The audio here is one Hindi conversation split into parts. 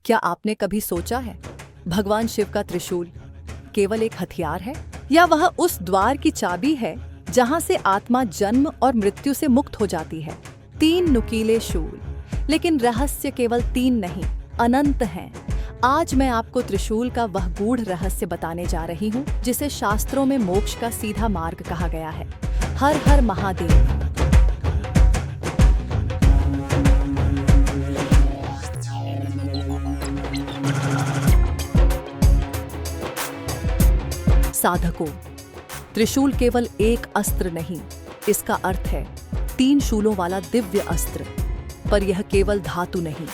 क्या आपने कभी सोचा है भगवान शिव का त्रिशूल केवल एक हथियार है या वह उस द्वार की चाबी है जहां से आत्मा जन्म और मृत्यु से मुक्त हो जाती है। 3 नुकीले शूल, लेकिन रहस्य केवल 3 नहीं, अनंत हैं। आज मैं आपको त्रिशूल का वह गूढ़ रहस्य बताने जा रही हूँ जिसे शास्त्रों में मोक्ष का सीधा मार्ग कहा गया है। हर हर महादेव। साधकों, त्रिशूल केवल एक अस्त्र नहीं, इसका अर्थ है 3 शूलों वाला दिव्य अस्त्र। पर यह केवल धातु नहीं,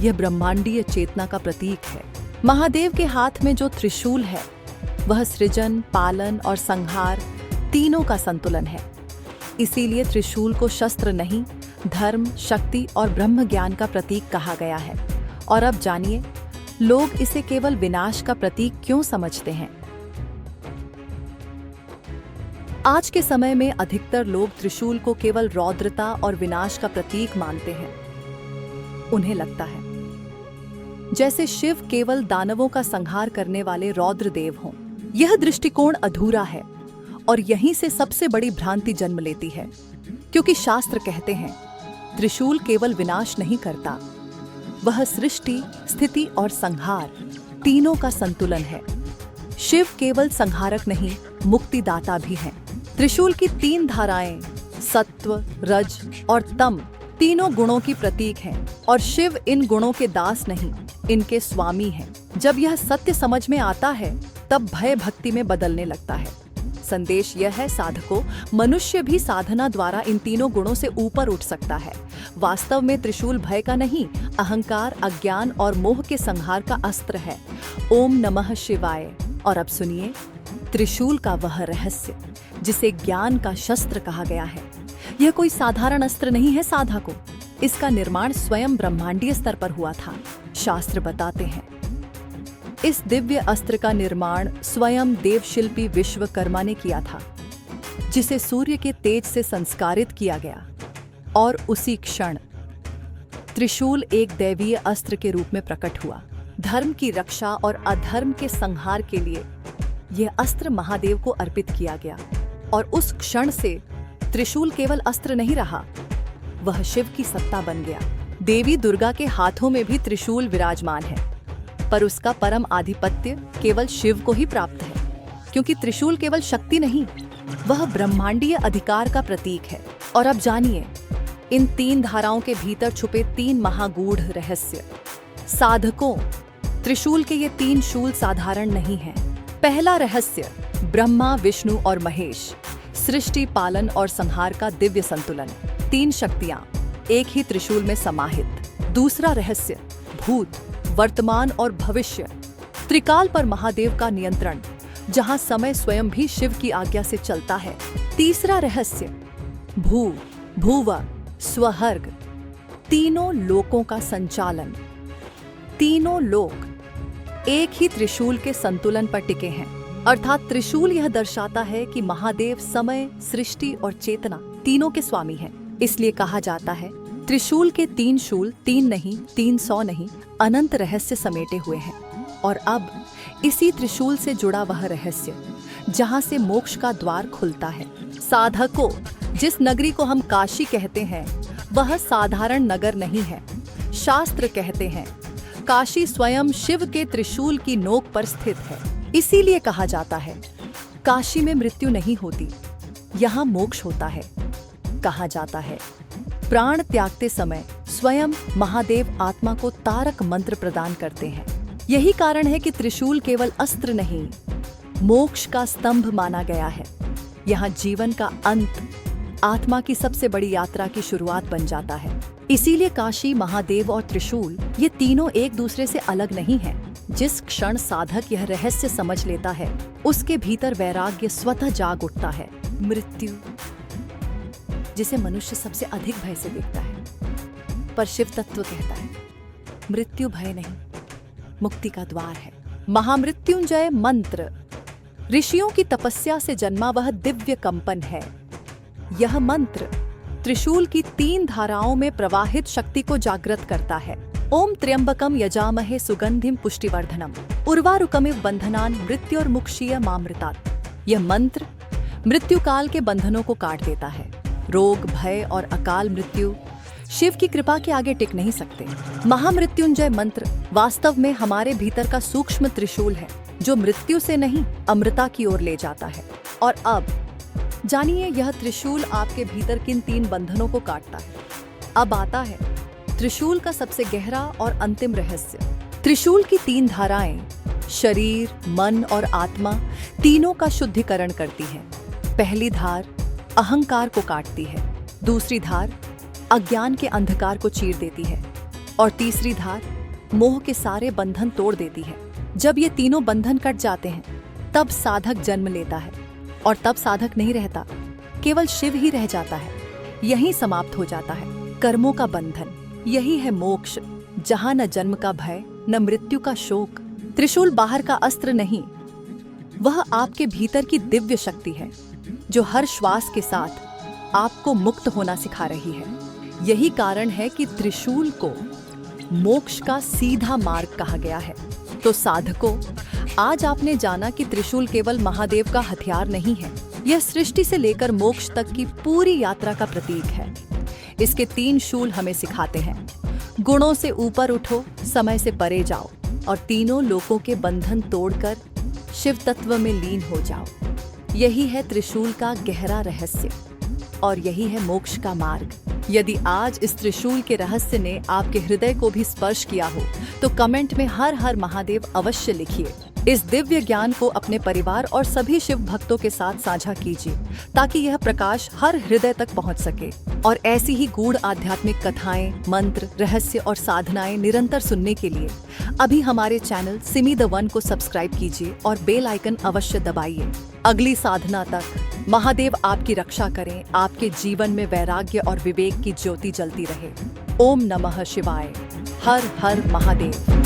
यह ब्रह्मांडीय चेतना का प्रतीक है। महादेव के हाथ में जो त्रिशूल है वह सृजन, पालन और संहार तीनों का संतुलन है। इसीलिए त्रिशूल को शस्त्र नहीं, धर्म, शक्ति और ब्रह्म ज्ञान का प्रतीक कहा गया है। और अब जानिए, लोग इसे केवल विनाश का प्रतीक क्यों समझते हैं। आज के समय में अधिकतर लोग त्रिशूल को केवल रौद्रता और विनाश का प्रतीक मानते हैं। उन्हें लगता है जैसे शिव केवल दानवों का संहार करने वाले रौद्र देव हों। यह दृष्टिकोण अधूरा है और यहीं से सबसे बड़ी भ्रांति जन्म लेती है, क्योंकि शास्त्र कहते हैं त्रिशूल केवल विनाश नहीं करता, वह सृष्टि, स्थिति और संहार तीनों का संतुलन है। शिव केवल संहारक नहीं, मुक्तिदाता भी हैं। त्रिशूल की 3 धाराएं सत्व, रज और तम तीनों गुणों की प्रतीक हैं और शिव इन गुणों के दास नहीं, इनके स्वामी हैं। जब यह सत्य समझ में आता है तब भय भक्ति में बदलने लगता है। संदेश यह है साधकों, मनुष्य भी साधना द्वारा इन तीनों गुणों से ऊपर उठ सकता है। वास्तव में त्रिशूल भय का नहीं, अहंकार, अज्ञान और मोह के संहार का अस्त्र है। ओम नमः शिवाय। और अब सुनिए त्रिशूल का वह रहस्य जिसे ज्ञान का शस्त्र कहा गया है। यह कोई साधारण अस्त्र नहीं है साधकों, इसका निर्माण स्वयं ब्रह्मांडीय स्तर पर हुआ था। शास्त्र बताते हैं इस दिव्य अस्त्र का निर्माण स्वयं देवशिल्पी विश्वकर्मा ने किया था, जिसे सूर्य के तेज से संस्कारित किया गया। और उसी क्षण त्रिशूल एक दैवीय अस्त्र के रूप में प्रकट हुआ। धर्म की रक्षा और अधर्म के संहार के लिए यह अस्त्र महादेव को अर्पित किया गया। और उस क्षण से त्रिशूल केवल अस्त्र नहीं रहा, वह शिव की सत्ता बन गया। देवी दुर्गा के हाथों में भी त्रिशूल विराजमान है, पर उसका परम आधिपत्य केवल शिव को ही प्राप्त है, क्योंकि त्रिशूल केवल शक्ति नहीं, वह ब्रह्मांडीय अधिकार का प्रतीक है। और अब जानिए इन 3 धाराओं के भीतर छुपे 3 महागूढ़ रहस्य। साधकों, त्रिशूल के ये 3 शूल साधारण नहीं हैं। पहला रहस्य, ब्रह्मा, विष्णु और महेश, सृष्टि, पालन और संहार का दिव्य संतुलन। 3 शक्तियां एक ही त्रिशूल में समाहित। दूसरा रहस्य, भूत, वर्तमान और भविष्य, त्रिकाल पर महादेव का नियंत्रण, जहां समय स्वयं भी शिव की आज्ञा से चलता है। तीसरा रहस्य, भूव, स्वहर्ग, तीनों लोकों का संचालन। तीनों लोक एक ही त्रिशूल के संतुलन पर टिके हैं। अर्थात त्रिशूल यह दर्शाता है कि महादेव समय, सृष्टि और चेतना तीनों के स्वामी हैं। इसलिए कहा जाता है त्रिशूल के 3 शूल 3 नहीं, 300 नहीं, अनंत रहस्य समेटे हुए हैं। और अब इसी त्रिशूल से जुड़ा वह रहस्य जहां से मोक्ष का द्वार खुलता है। साधकों, जिस नगरी को हम काशी कहते हैं वह साधारण नगर नहीं है। शास्त्र कहते हैं काशी स्वयं शिव के त्रिशूल की नोक पर स्थित है। इसीलिए कहा जाता है काशी में मृत्यु नहीं होती, यहाँ मोक्ष होता है। कहा जाता है प्राण त्यागते समय स्वयं महादेव आत्मा को तारक मंत्र प्रदान करते हैं। यही कारण है कि त्रिशूल केवल अस्त्र नहीं, मोक्ष का स्तंभ माना गया है। यहाँ जीवन का अंत आत्मा की सबसे बड़ी यात्रा की शुरुआत बन जाता है। इसीलिए काशी, महादेव और त्रिशूल ये तीनों एक दूसरे से अलग नहीं हैं। जिस क्षण साधक यह रहस्य समझ लेता है उसके भीतर वैराग्य स्वतः जाग उठता है। मृत्यु, जिसे मनुष्य सबसे अधिक भय से देखता है, पर शिव तत्व कहता है मृत्यु भय नहीं, मुक्ति का द्वार है। महामृत्युंजय मंत्र ऋषियों की तपस्या से जन्मा वह दिव्य कंपन है। यह मंत्र त्रिशूल की 3 धाराओं में प्रवाहित शक्ति को जागृत करता है। ओम त्र्यंबकम यजामहे सुगंधिम पुष्टिवर्धनम उर्वारुकमिव बंधनान मृत्युर्मुक्षीय मामृतात्। यह मंत्र मृत्यु काल के बंधनों को काट देता है। रोग, भय और अकाल मृत्यु शिव की कृपा के आगे टिक नहीं सकते। महामृत्युंजय मंत्र वास्तव में हमारे भीतर का सूक्ष्म त्रिशूल है, जो मृत्यु से नहीं अमृता की ओर ले जाता है। और अब जानिए यह त्रिशूल आपके भीतर किन 3 बंधनों को काटता है। अब आता है त्रिशूल का सबसे गहरा और अंतिम रहस्य। त्रिशूल की 3 धाराएं शरीर, मन और आत्मा तीनों का शुद्धिकरण करती है। पहली धार अहंकार को काटती है, दूसरी धार अज्ञान के अंधकार को चीर देती है और तीसरी धार मोह के सारे बंधन तोड़ देती है। जब ये तीनों बंधन कट जाते हैं तब साधक जन्म लेता है और तब साधक नहीं रहता, केवल शिव ही रह जाता है। यहीं समाप्त हो जाता है कर्मों का बंधन। यही है मोक्ष, जहां न जन्म का भय न मृत्यु का शोक। त्रिशूल बाहर का अस्त्र नहीं, वह आपके भीतर की दिव्य शक्ति है, जो हर श्वास के साथ आपको मुक्त होना सिखा रही है। यही कारण है कि त्रिशूल को मोक्ष का सीधा मार्ग कहा गया है। तो साधकों, आज आपने जाना कि त्रिशूल केवल महादेव का हथियार नहीं है, यह सृष्टि से लेकर मोक्ष तक की पूरी यात्रा का प्रतीक है। इसके 3 शूल हमें सिखाते हैं, गुणों से ऊपर उठो, समय से परे जाओ और तीनों लोकों के बंधन तोड़कर शिव तत्व में लीन हो जाओ। यही है त्रिशूल का गहरा रहस्य और यही है मोक्ष का मार्ग। यदि आज इस त्रिशूल के रहस्य ने आपके हृदय को भी स्पर्श किया हो तो कमेंट में हर हर महादेव अवश्य लिखिए। इस दिव्य ज्ञान को अपने परिवार और सभी शिव भक्तों के साथ साझा कीजिए, ताकि यह प्रकाश हर हृदय तक पहुंच सके। और ऐसी ही गूढ़ आध्यात्मिक कथाएं, मंत्र, रहस्य और साधनाएं निरंतर सुनने के लिए अभी हमारे चैनल सिमी द वन को सब्सक्राइब कीजिए और बेल आइकन अवश्य दबाइए। अगली साधना तक महादेव आपकी रक्षा करें, आपके जीवन में वैराग्य और विवेक की ज्योति जलती रहे। ओम नमः शिवाय। हर हर महादेव।